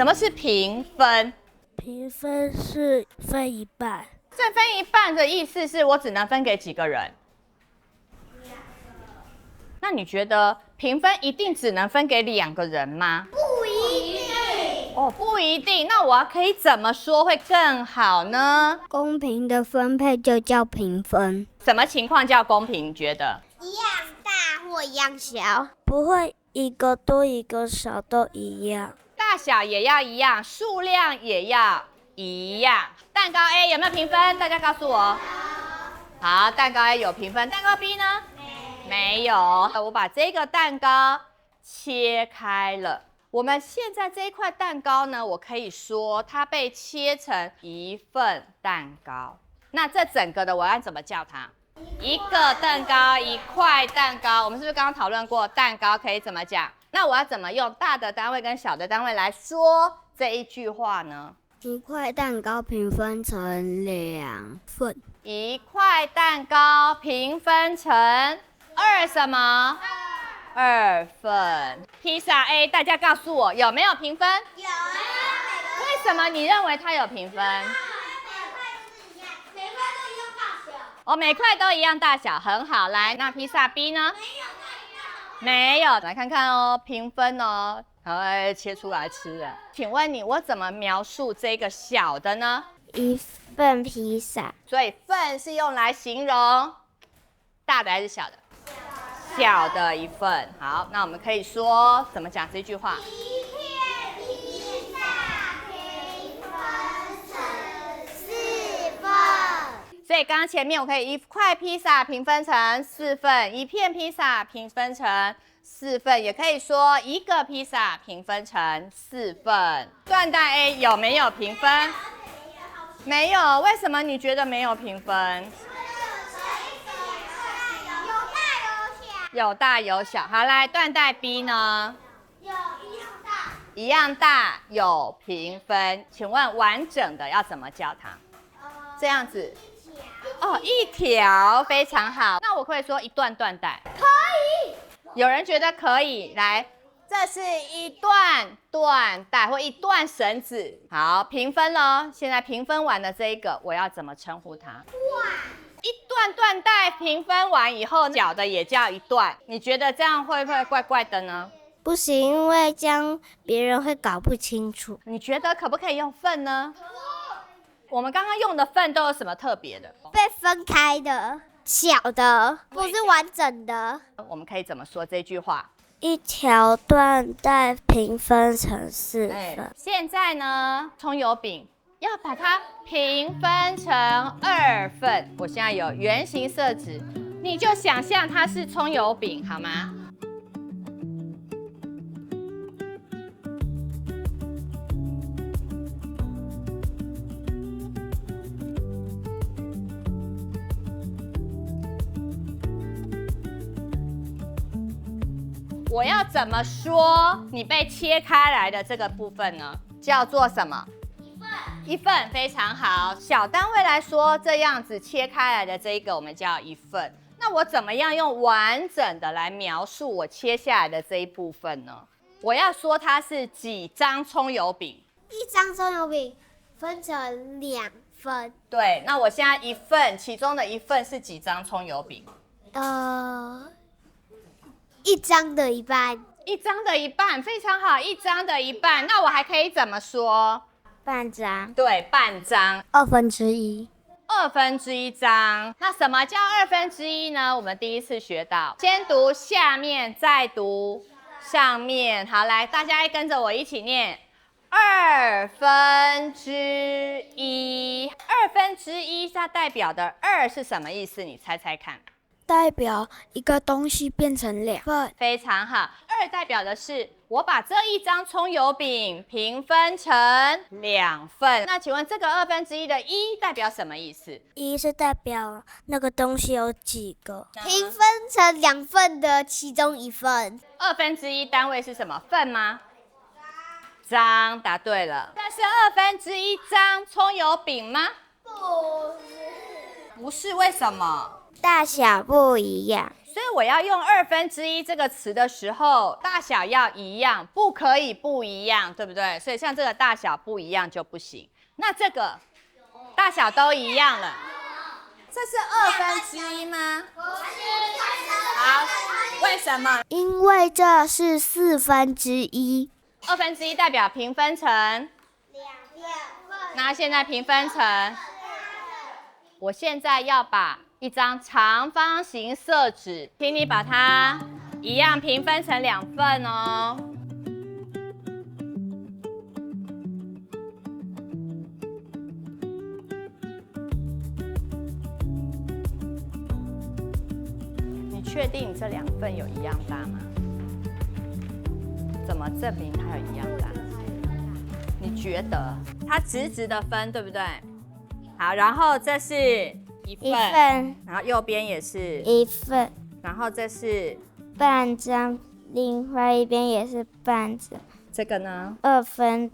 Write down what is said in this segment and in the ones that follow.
什麼是平分？平分是分一半。这分一半的意思是我只能分給幾個人？那你覺得平分一定只能分給2個人嗎？不一定。哦，不一定。那我可以怎麼說會更好呢？公平的分配就叫平分。什麼情況叫公平？你覺得？一樣大或一樣小？不會一個多一個少都一樣。大小也要一樣，數量也要一樣。蛋糕 A 有沒有評分？大家告訴我。好，蛋糕 A 有評分。蛋糕 B 呢？沒有。我把這個蛋糕切開了。我們現在這一塊蛋糕呢，我可以說它被切成一份蛋糕。那這整個的我要怎麼叫它？一個蛋糕，一塊蛋糕。我們是不是剛剛討論過蛋糕可以怎麼講？那我要怎麼用大的單位跟小的單位來說這一句話呢？一塊蛋糕平分成2份。一塊蛋糕平分成2什麼？2份。披薩 A， 大家告訴我有沒有評分？有啊。為什麼你認為它有評分？每塊都一樣大小。哦，每塊都一樣大小，很好。來，那披薩 B 呢？沒有。來看看哦，評分哦。然後切出來吃了。請問你，我怎麼描述這個小的呢？一份披薩。所以份是用來形容大的還是小的？小的一份。好，那我們可以說怎麼講這句話？一片披薩平分成4份。所以剛剛前面我可以一塊披薩平分成4份，一片披薩平分成4份，也可以說一個披薩平分成4份。斷代 A 有沒有評分？沒有。為什麼你覺得沒有評分？有大有小。好，來斷代 B 呢？有一樣大。一樣大，有評分。請問完整的要怎麼叫它？這樣子。哦，一條，非常好。那我可以說一段斷代？可以。有人覺得可以。來，這是一段斷代或一段繩子。好，評分咯。現在評分完了這一個，我要怎麼稱呼它？一段斷代評分完以後，小的也叫一段。你覺得這樣會不會怪怪的呢？不行，因為這樣別人會搞不清楚。你覺得可不可以用份呢？我們剛剛用的份都有什麼特別的？被分開的，小的，不是完整的。我們可以怎麼說這句話？一條斷代平分成4份。現在呢，蔥油餅要把它平分成2份。我現在有圓形色紙，你就想象它是蔥油餅，好嗎？我要怎麼說你被切開來的這個部分呢？叫做什麼？一份，非常好。小單位來說，這樣子切開來的這一個，我們叫一份。那我怎麼樣用完整的來描述我切下來的這一部分呢？我要說它是幾張蔥油餅？一張蔥油餅分成2份。對，那我現在一份，其中的一份是幾張蔥油餅？一張的一半。一張的一半，非常好，一張的一半。那我還可以怎麼說？半張。對，半張。1/2。1/2張。那什麼叫1/2呢？我們第一次學到，先讀下面，再讀上面。好，來，大家跟着我一起念1/2。1/2它代表的2是什麼意思？你猜猜看。代表一個東西變成2份。非常好。2代表的是我把這一張蔥油餅平分成2份。那請問這個1/2的1代表什麼意思？1是代表那個東西有幾個？平分成2份的其中一份。1/2單位是什麼？份嗎？張，答對了。那是1/2張蔥油餅嗎？不是。不是，為什麼？大小不一樣。所以我要用1/2這個詞的時候，大小要一樣，不可以不一樣，對不對？所以像這個大小不一樣就不行。那這個大小都一樣了，這是1/2嗎？不是。好，為什麼？因為這是1/4。1/2代表平分成2份，那現在平分成，我現在要把一張長方形色紙，請你把它一樣平分成2份哦。你確定你這2份有一樣大嗎？怎麼證明它有一樣大？你覺得它直直的分，對不对？好，然後這是1份，然後右邊也是1份，然後這是半張，另外一邊也是半張。這個呢？1/2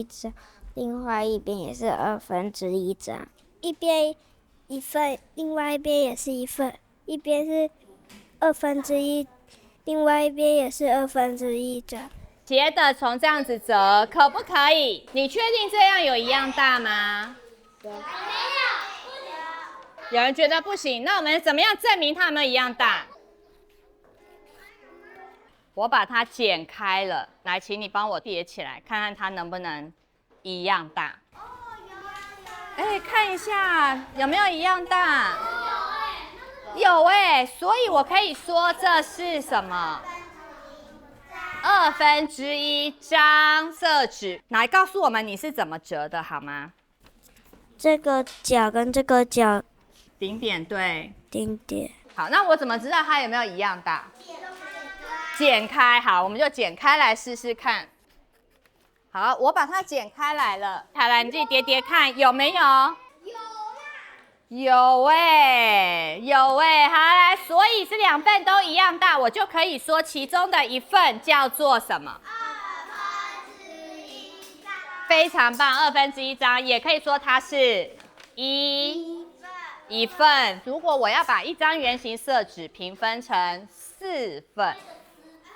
張，另外一邊也是1/2張。一邊1份，另外一邊也是1份，一邊是1/2，另外一邊也是1/2張。斜的從這樣子折，可不可以？你確定這樣有一樣大嗎？沒有。有人覺得不行，那我們怎麼樣證明它有沒有一樣大？我把它剪開了，來，請你幫我疊起來，看看它能不能一樣大。哎，看一下有沒有一樣大？有哎，所以我可以說這是什麼？1/2張色紙。來告訴我們你是怎麼折的好嗎？這個角跟這個角頂點對。頂點。好，那我怎麼知道它有沒有一樣大？剪開。好，我們就剪開來試試看。好，我把它剪開來了。好，來你自己疊疊看有沒有？有哎，有哎，好來，所以是2份都一樣大，我就可以說其中的1份叫做什麼？1/2張。非常棒，1/2張，也可以說它是1份。如果我要把一張圓形色紙平分成4份，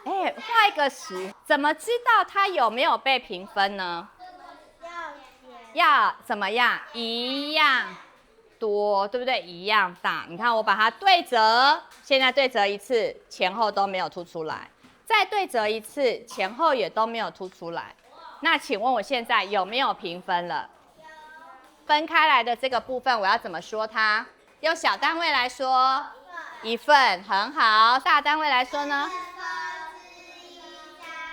哎，畫一個10，怎麼知道它有沒有被平分呢？要怎麼樣？一樣多，對不對？一樣大。你看我把它對折，現在對折一次，前後都沒有凸出來，再對折一次，前後也都沒有凸出來。那請問我現在有沒有平分了？分開來的這個部分我要怎麼說它？用小單位來說，1份，很好。大單位來說呢？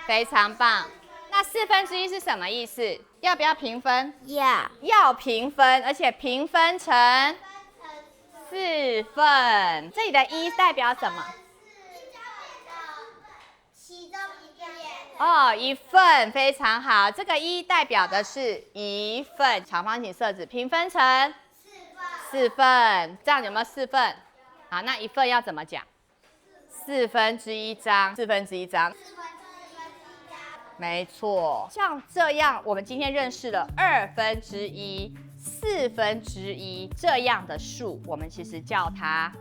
非常棒。那1/4是什麼意思？要不要平分？要平分，而且平分成4份。這裡的1代表什麼？其中一個。哦，1份，非常好。這個1代表的是1份，長方形色紙平分成4份，這樣有沒有4份？好，那1份要怎麼講？1/4張，1/4張。沒錯，像這樣，我們今天認識了1/2、1/4這樣的數，我們其實叫它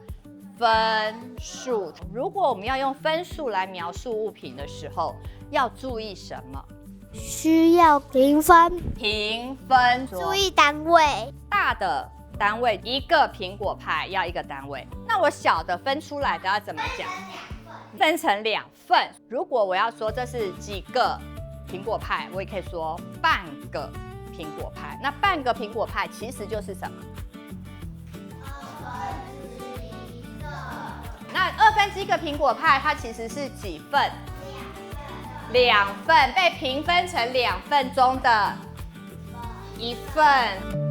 分數。如果我們要用分數來描述物品的時候，要注意什麼？需要平分。平分，注意單位。大的單位1個蘋果派要1個單位，那我小的分出來的要怎麼講？分成2份。如果我要說這是幾個蘋果派，我也可以說半個蘋果派。那半個蘋果派其實就是什麼？1/2個。那1/2個蘋果派它其實是幾份？2份，被平分成2份中的1份。